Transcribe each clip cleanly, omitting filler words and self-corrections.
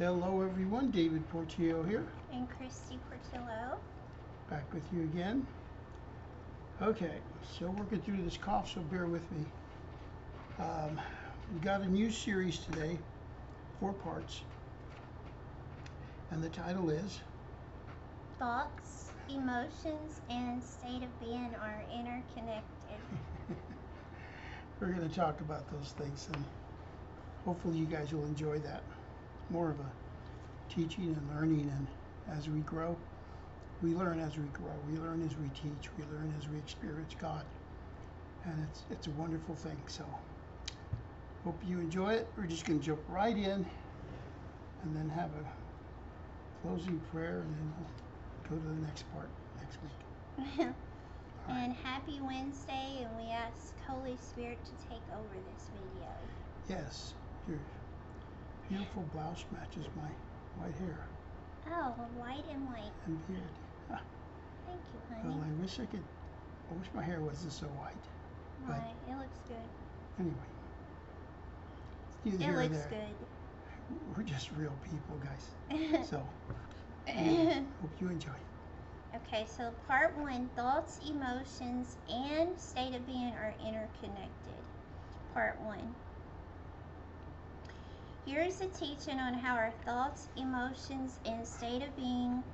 Hello everyone, David Portillo here. And Kristi Portillo. Back with you again. Okay, so working through this cough, so bear with me. We got a new series today, 4 parts. And the title is Thoughts, emotions, and state of being are interconnected. We're going to talk about those things, and hopefully you guys will enjoy that. More of a teaching and learning, and as we grow, we learn as we grow. We learn as we teach. We learn as we experience God, and it's a wonderful thing. So hope you enjoy it. We're just going to jump right in and then have a closing prayer, and then we'll go to the next part next week. And happy Wednesday, and we ask Holy Spirit to take over this video. Yes, your beautiful blouse matches my white hair Oh, white and white. and beard. Thank you, Well, honey. I wish my hair wasn't so white. But Right, it looks good. anyway, it's neither It here or looks there. good. We're just real people, guys. So, anyway, hope you enjoy. Okay, so part 1, thoughts, emotions, and state of being are interconnected. Part 1. Here's a teaching on how our thoughts, emotions, and state of being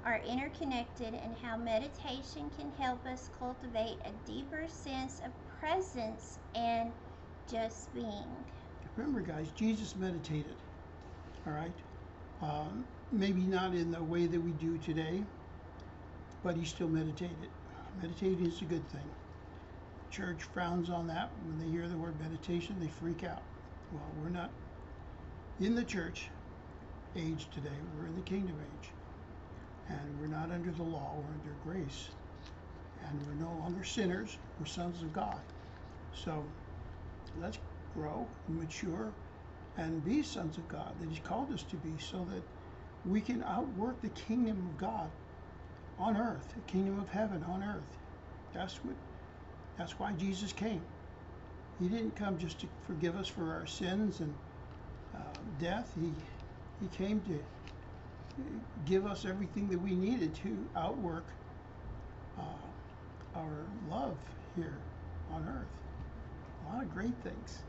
are interconnected, and how meditation can help us cultivate a deeper sense of presence and just being. Remember, guys, Jesus meditated. All right, maybe not in the way that we do today, but he still meditated. Meditating is a good thing. Church frowns on that. When they hear the word meditation, they freak out. Well, we're not in the church age today. We're in the kingdom age, and we're not under the law. We're under grace, and we're no longer sinners. We're sons of God. So let's grow and mature and be sons of God that he's called us to be, so that we can outwork the kingdom of God on earth, the kingdom of heaven on earth. That's why Jesus came. He didn't come just to forgive us for our sins and death. He came to give us everything that we needed to outwork our love here on earth. A lot of great things.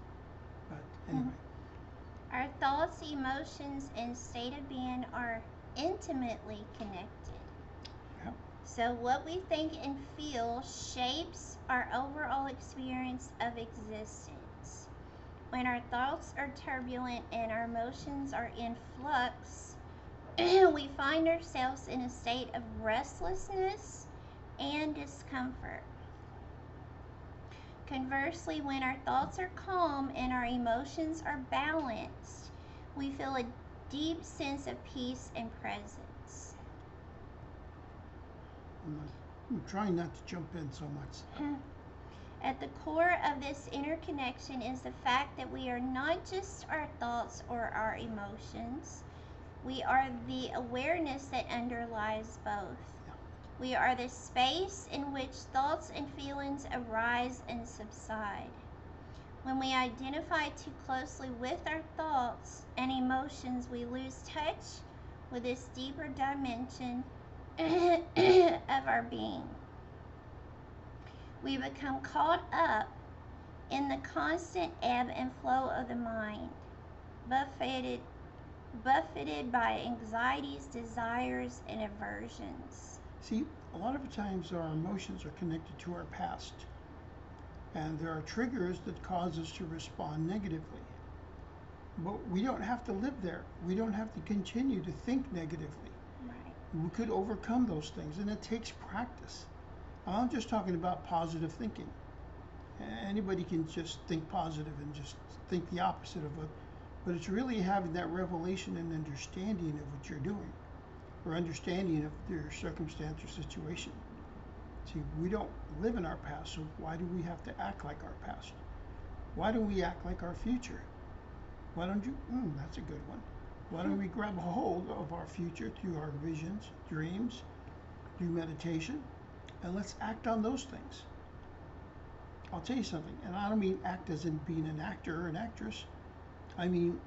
But anyway. Our thoughts, emotions, and state of being are intimately connected. Yep. So what we think and feel shapes our overall experience of existence. When our thoughts are turbulent and our emotions are in flux, we find ourselves in a state of restlessness and discomfort. Conversely, when our thoughts are calm and our emotions are balanced, we feel a deep sense of peace and presence. I'm trying not to jump in so much. At the core of this interconnection is the fact that we are not just our thoughts or our emotions. We are the awareness that underlies both. We are the space in which thoughts and feelings arise and subside. When we identify too closely with our thoughts and emotions, we lose touch with this deeper dimension of our being. We become caught up in the constant ebb and flow of the mind, buffeted by anxieties, desires, and aversions. See, a lot of times our emotions are connected to our past, and there are triggers that cause us to respond negatively. But we don't have to live there. We don't have to continue to think negatively. Right. We could overcome those things, and it takes practice. I'm just talking about positive thinking. Anybody can just think positive and just think the opposite of it, but it's really having that revelation and understanding of what you're doing, or understanding of your circumstance or situation. See, we don't live in our past, so why do we have to act like our past? Why don't we act like our future? Why don't you, that's a good one. Why don't we grab a hold of our future through our visions, dreams, through meditation, and let's act on those things. I'll tell you something, and I don't mean act as in being an actor or an actress. I mean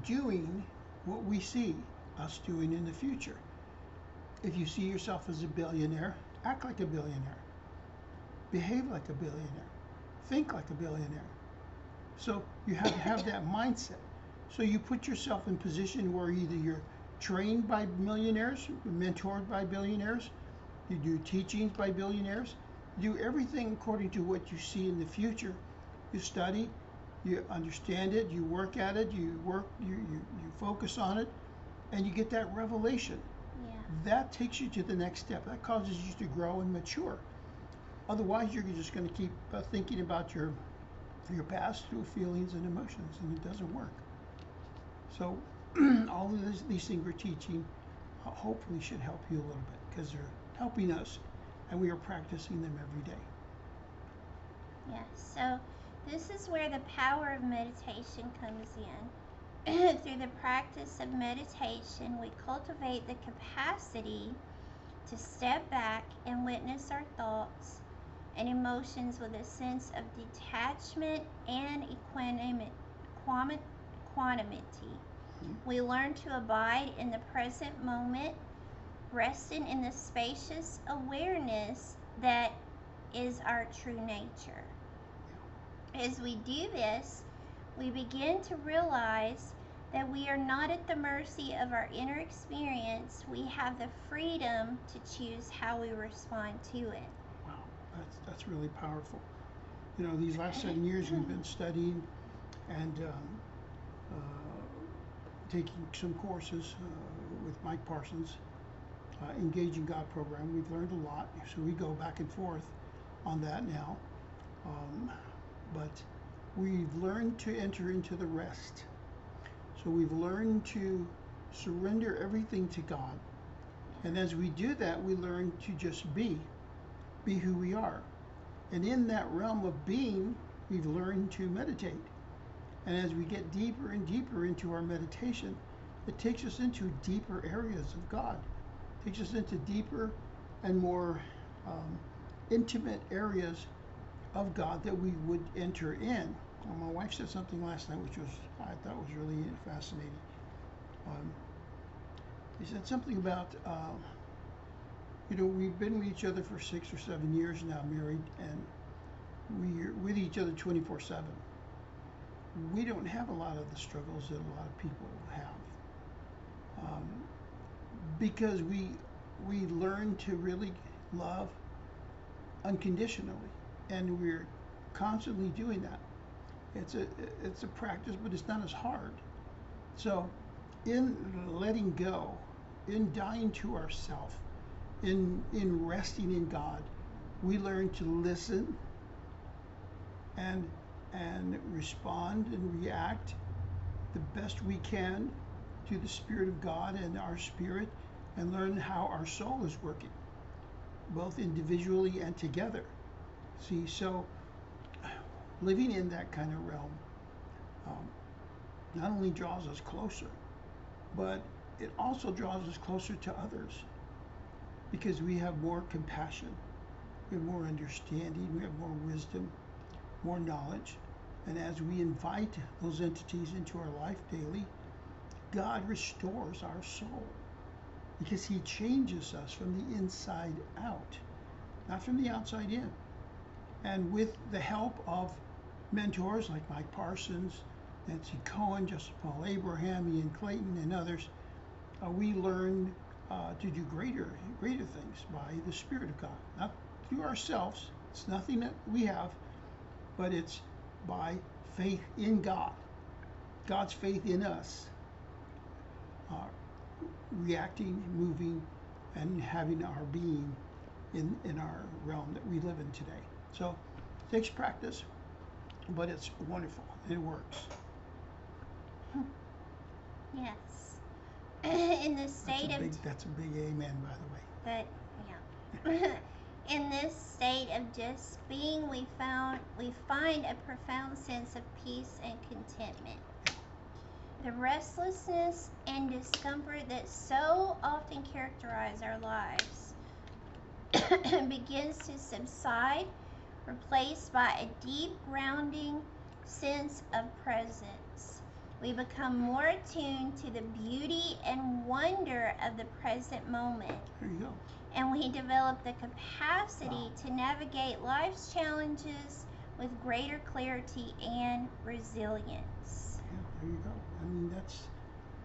doing what we see us doing in the future. If you see yourself as a billionaire, act like a billionaire. Behave like a billionaire. Think like a billionaire. So you have to have that mindset. So you put yourself in position where either you're trained by millionaires, mentored by billionaires, you do teachings by billionaires, you do everything according to what you see in the future. You study, you understand it, you work at it, you focus on it, and you get that revelation. Yeah. That takes you to the next step. That causes you to grow and mature. Otherwise, you're just going to keep thinking about your past through feelings and emotions, and it doesn't work. So all of these things we're teaching hopefully should help you a little bit, because they're helping us, and we are practicing them every day. Yes, so this is where the power of meditation comes in. Through the practice of meditation, we cultivate the capacity to step back and witness our thoughts and emotions with a sense of detachment and equanimity. We learn to abide in the present moment, resting in the spacious awareness that is our true nature. As we do this, we begin to realize that we are not at the mercy of our inner experience. We have the freedom to choose how we respond to it. Wow, that's really powerful. You know, these last 7 years we've been studying and taking some courses with Mike Parsons, Engaging God program. We've learned a lot, so we go back and forth on that now. But we've learned to enter into the rest. So we've learned to surrender everything to God. And as we do that, we learn to just be who we are. And in that realm of being, we've learned to meditate. And as we get deeper and deeper into our meditation, it takes us into deeper areas of God. It takes us into deeper and more intimate areas of God that we would enter in. My wife said something last night which I thought was really fascinating. He said something about, we've been with each other for 6 or 7 years now, married, and we're with each other 24/7. We don't have a lot of the struggles that a lot of people have, because we learn to really love unconditionally, and we're constantly doing that. It's a practice, but it's not as hard. So in letting go, in dying to ourselves, in resting in God, we learn to listen and respond and react the best we can to the Spirit of God and our spirit, and learn how our soul is working, both individually and together. See, so living in that kind of realm not only draws us closer, but it also draws us closer to others, because we have more compassion, we have more understanding, we have more wisdom, more knowledge. And as we invite those entities into our life daily, God restores our soul, because He changes us from the inside out, not from the outside in. And with the help of mentors like Mike Parsons, Nancy Coen, Justice Paul Abraham, Ian Clayton, and others, we learn to do greater things by the Spirit of God. Not through ourselves, it's nothing that we have, but it's by faith in God, God's faith in us, reacting, moving, and having our being in our realm that we live in today. So it takes practice, but it's wonderful. It works. Yes. In this state that's a big amen, by the way. But yeah. In this state of just being, we find a profound sense of peace and contentment. The restlessness and discomfort that so often characterize our lives begins to subside, replaced by a deep grounding sense of presence. We become more attuned to the beauty and wonder of the present moment. There you go. And we develop the capacity to navigate life's challenges with greater clarity and resilience. Yeah, there you go. I mean,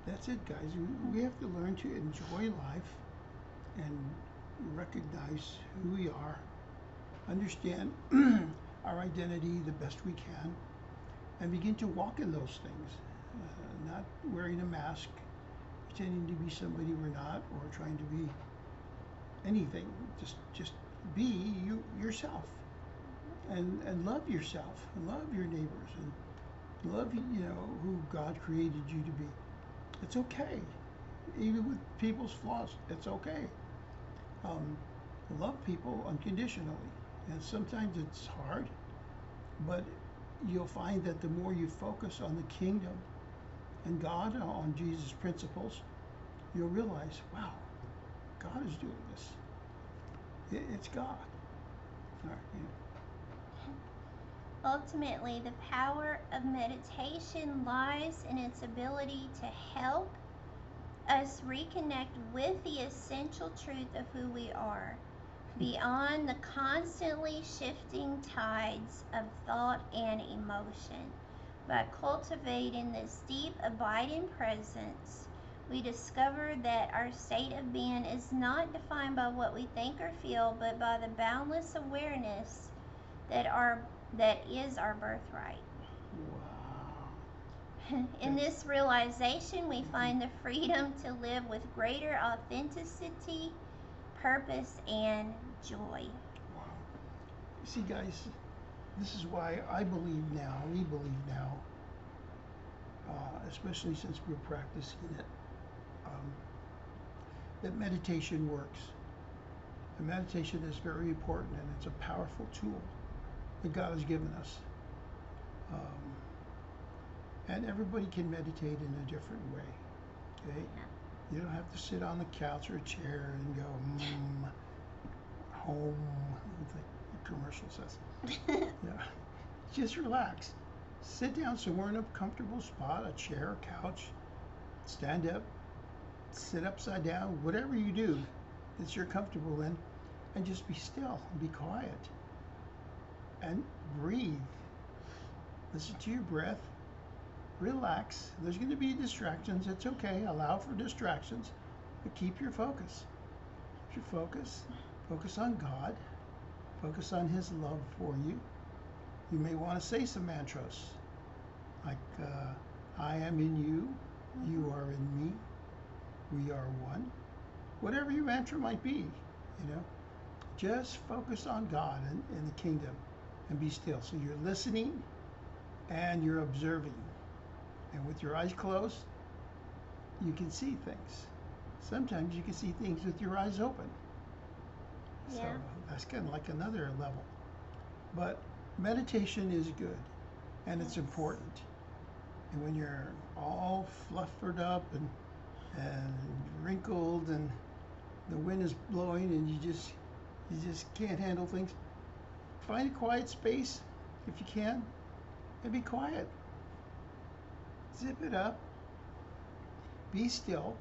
that's it, guys. We have to learn to enjoy life and recognize who we are, understand our identity the best we can, and begin to walk in those things. Not wearing a mask, pretending to be somebody we're not, or trying to be anything. Just be yourself, and love yourself, and love your neighbors, and love who God created you to be. It's okay, even with people's flaws. It's okay. Love people unconditionally, and sometimes it's hard, but you'll find that the more you focus on the kingdom and God, on Jesus' principles, you'll realize, wow, God is doing this. It's God. All right, yeah. Ultimately, the power of meditation lies in its ability to help us reconnect with the essential truth of who we are, beyond the constantly shifting tides of thought and emotion. By cultivating this deep, abiding presence, we discover that our state of being is not defined by what we think or feel, but by the boundless awareness that is our birthright. Wow. In this realization, we find the freedom to live with greater authenticity, purpose, and joy. Wow. See, guys, this is why we believe now, especially since we're practicing it, that meditation works. And meditation is very important, and it's a powerful tool that God has given us. And everybody can meditate in a different way. Okay? Yeah. You don't have to sit on the couch or a chair and go, home, like the commercial says. Yeah. Just relax. Sit down somewhere in a comfortable spot, a chair, a couch, stand up, sit upside down, whatever you do that you're comfortable in, and just be still and be quiet. And breathe. Listen to your breath. Relax. There's going to be distractions. It's okay. Allow for distractions, but keep your focus. Keep your focus. Focus on God. Focus on His love for you. You may want to say some mantras like, I am in you, you are in me, we are one. Whatever your mantra might be, just focus on God and the kingdom and be still. So you're listening and you're observing. And with your eyes closed, you can see things. Sometimes you can see things with your eyes open. Yeah. So that's kind of like another level. But meditation is good, and it's important. And when you're all fluffered up and wrinkled and the wind is blowing and you just can't handle things, find a quiet space if you can and be quiet. Zip it up, be still,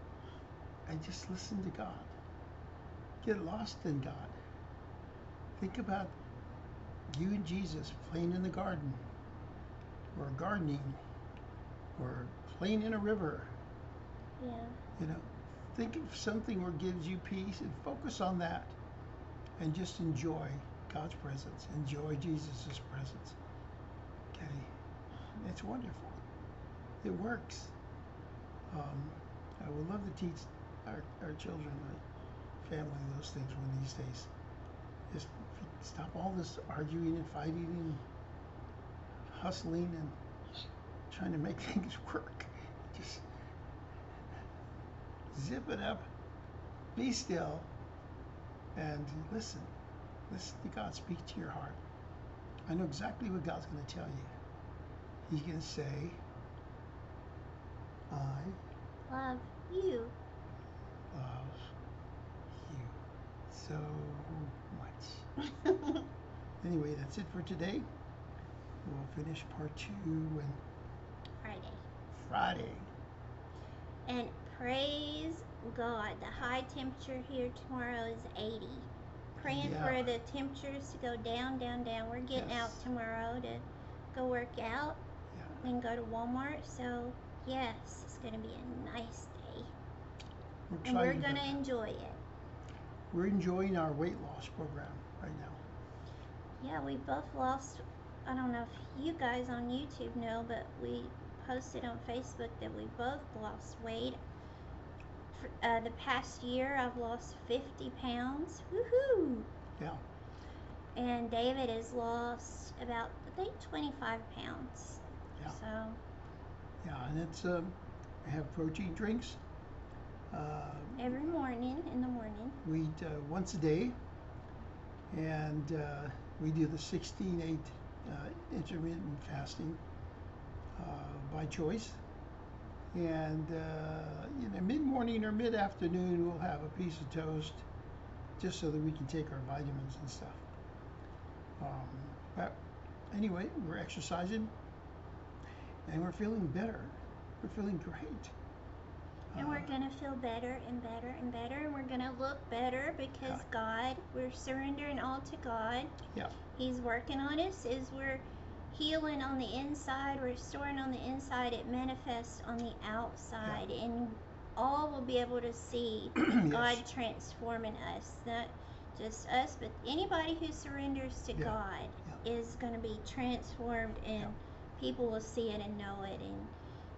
and just listen to God. Get lost in God. Think about you and Jesus playing in the garden, or gardening, or playing in a river. Yeah. Think of something where it gives you peace and focus on that, and just enjoy God's presence. Enjoy Jesus' presence. Okay, it's wonderful. It works. I would love to teach our children, my family, those things one of these days. Just stop all this arguing and fighting and hustling and trying to make things work. Just zip it up, be still, and listen. Listen to God speak to your heart. I know exactly what God's going to tell you. He's going to say, I Love you. love you so much. Anyway, that's it for today. We'll finish part 2 and Friday. Friday. And praise God, the high temperature here tomorrow is 80. Praying Yeah. for the temperatures to go down, down, down. We're getting Yes. out tomorrow to go work out Yeah. and go to Walmart. So, yes, it's going to be a nice day. We're And we're excited going about to that. enjoy it. We're enjoying our weight loss program right now. Yeah, we both lost, I don't know if you guys on YouTube know, but we posted on Facebook that we both lost weight. For, the past year, I've lost 50 pounds. Woohoo! Yeah. And David has lost about, I think, 25 pounds. Yeah. So, Yeah, and it's I have protein drinks. every morning, in the morning. We eat once a day, and we do the 16/8 intermittent fasting by choice. And mid-morning or mid-afternoon, we'll have a piece of toast, just so that we can take our vitamins and stuff. But anyway, we're exercising, and we're feeling better. We're feeling great. And we're going to feel better and better and better, and we're going to look better because God, we're surrendering all to God. Yeah. He's working on us as we're healing on the inside, restoring on the inside, it manifests on the outside. Yeah. And all will be able to see Yes. God transforming us. Not just us, but anybody who surrenders to Yeah. God Yeah. is going to be transformed, and people will see it and know it, and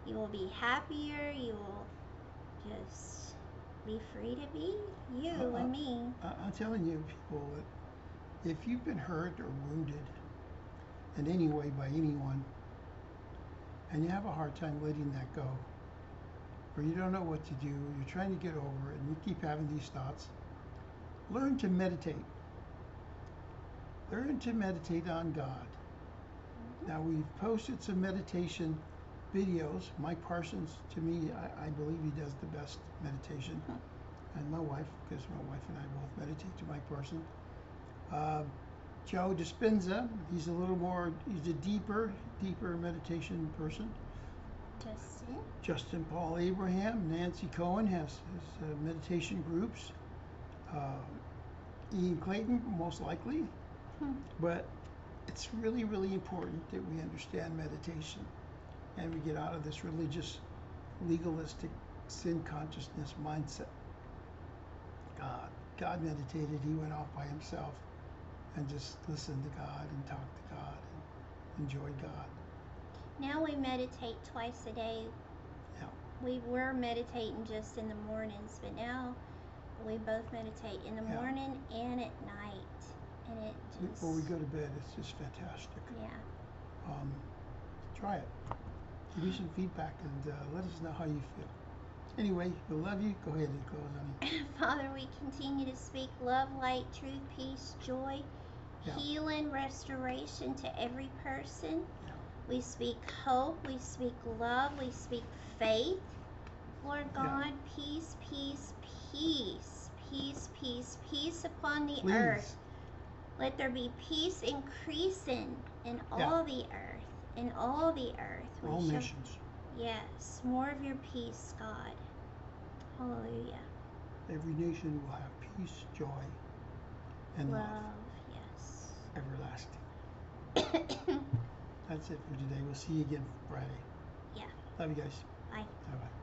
you will be happier. You will just be free to be you and me. I'm telling you, people, that if you've been hurt or wounded in any way by anyone, and you have a hard time letting that go, or you don't know what to do, you're trying to get over it, and you keep having these thoughts, learn to meditate. Learn to meditate on God. Now, we've posted some meditation videos. Mike Parsons, to me, I believe he does the best meditation. And my wife, because my wife and I both meditate to Mike Parsons. Joe Dispenza, he's a deeper meditation person. Justin Paul Abraham, Nancy Coen has meditation groups. Ian Clayton, most likely. But it's really, really important that we understand meditation and we get out of this religious, legalistic, sin consciousness mindset. God meditated. He went off by himself and just listened to God and talked to God and enjoyed God. Now we meditate twice a day. Yeah. We were meditating just in the mornings, but now we both meditate in the morning and at night. And it just... Before we go to bed, it's just fantastic. Yeah. Try it. Give me some feedback and let us know how you feel. Anyway, we love you. Go ahead and close, honey. Father, we continue to speak love, light, truth, peace, joy, healing, restoration to every person. Yeah. We speak hope. We speak love. We speak faith. Lord God, peace, peace, peace, peace, peace, peace upon the earth. Let there be peace increasing in all the earth. In all the earth. All nations. Yes, more of your peace, God. Hallelujah. Every nation will have peace, joy, and love. Yes. Everlasting. That's it for today. We'll see you again Friday. Yeah. Love you guys. Bye. Bye-bye.